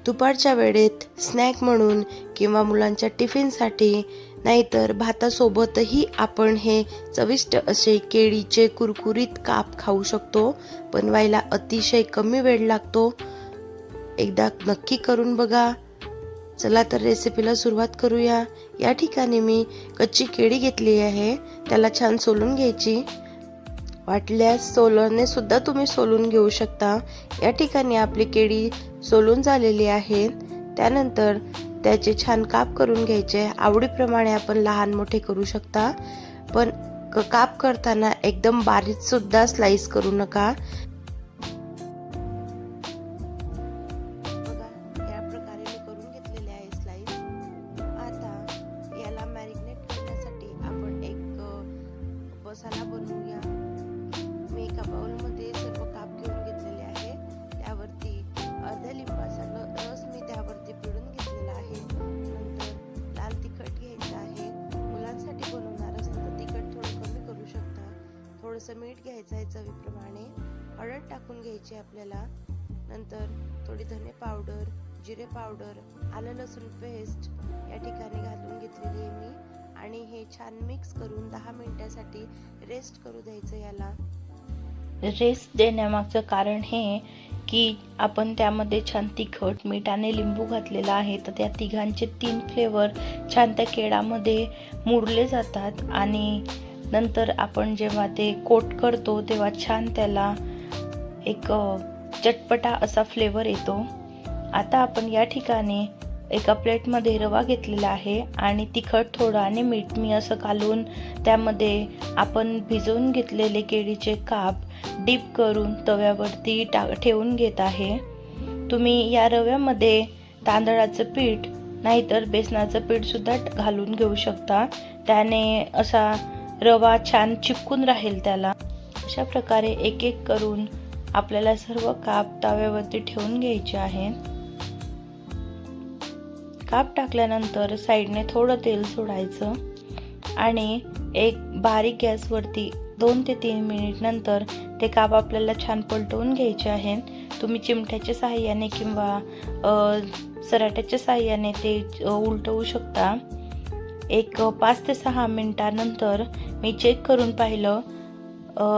दुपारच्या वेळेत स्नॅक म्हणून किंवा मुलांच्या टिफिनसाठी नाहीतर भातासोबतही आपण हे चविष्ट असे केळीचे कुरकुरीत काप खाऊ शकतो। बनवायला अतिशय कमी वेळ लागतो। एकदा नक्की करून बघा। चला तर रेसिपीला सुरुवात करूया। या ठिकाणी मी कच्ची केळी घेतली आहे, त्याला छान सोलून घ्यायची। वाटल्यास सोलरने सुद्धा तुम्ही सोलून घेऊ शकता। या ठिकाणी आपली केळी सोलून झालेली आहे। त्यानंतर त्याचे छान काप करून घ्यायचे। आवडीप्रमाणे आपण लहान मोठे करू शकता, पण काप करताना एकदम बारीक सुद्धा स्लाइस करू नका। बघा, या प्रकारे मी करून घेतलेले आहे स्लाइस। आता याला मॅरिनेट करण्यासाठी आपण एक मसाला बनवूया। मी एका बाउलमध्ये सर्व काप घेऊन घेतलेले आहे। त्यावरती अर्ध्या लिंबाचा रस मी त्यावरती पिळून घेतलेला आहे। नंतर लाल तिखट घ्यायचं आहे। मुलांसाठी बनवणार असेल तर तिखट थोडं कमी करू शकता। थोडंसं मीठ घ्यायचं आहे चवीप्रमाणे। हळद टाकून घ्यायची आपल्याला। नंतर थोडी धने पावडर, जिरे पावडर, आलं लसूण पेस्ट या ठिकाणी घालून घेतलेली आहे मी, आणि हे छान मिक्स करून 10 मिनिटांसाठी रेस्ट करू द्यायचं। याला रेस्ट देण्यामागचं कारण हे की आपण त्यामध्ये छान तिखट, मीठ आणि लिंबू घातलेला आहे, तर त्या तिघांचे 3 फ्लेवर छान त्या केळामध्ये मुरले जातात आणि नंतर आपण जेव्हा ते कोट करतो तेव्हा छान त्याला एक चटपटा असा फ्लेवर येतो। आता आपण या ठिकाणी एका प्लेटमध्ये रवा घेतलेला आहे आणि तिखट थोडं आणि मीठ मी असं घालून त्यामध्ये आपण भिजवून घेतलेले केळीचे काप डीप करून तव्यावरती ठेवून घेत आहे। तुम्ही या रव्यामध्ये तांदळाचं पीठ नाहीतर बेसनाचं पीठ सुद्धा घालून घेऊ शकता। त्याने असा रवा छान चिपकून राहील त्याला। अशा प्रकारे एक एक करून आपल्याला सर्व काप तव्यावरती ठेवून घ्यायचे आहे। काप टाकल्यानंतर साईडने थोडं तेल सोडायचं आणि एक बारीक गॅसवरती 2 ते 3 मिनिट नंतर ते काप आपल्याला छान पलटवून घ्यायचे आहेत। तुम्ही चिमट्याच्या साहाय्याने किंवा सराट्याच्या साहाय्याने ते उलटवू शकता। एक 5 ते 6 मिनिटांनंतर मी चेक करून पाहिलं,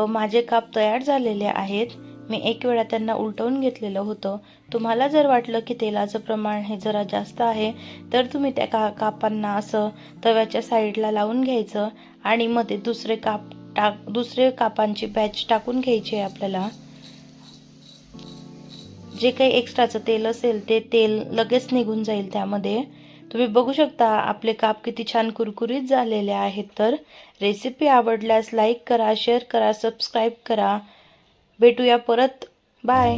माझे काप तयार झालेले आहेत। मी एक वेळा त्यांना उलटवून घेतलेलं होतं। तुम्हाला जर वाटलं की तेलाचं प्रमाण हे जरा जास्त आहे तर तुम्ही त्या कापांना असं तव्याच्या साईडला लावून घ्यायचं आणि मध्ये दुसरे कापांची बॅच टाकून घ्यायची आहे आपल्याला। जे काही एक्स्ट्राचं तेल असेल ते तेल लगेच निघून जाईल त्यामध्ये। तुम्ही बघू शकता आपले काप किती छान कुरकुरीत झालेले आहेत। तर रेसिपी आवडल्यास लाईक करा, शेअर करा, सबस्क्राईब करा। भेटूया परत। बाय।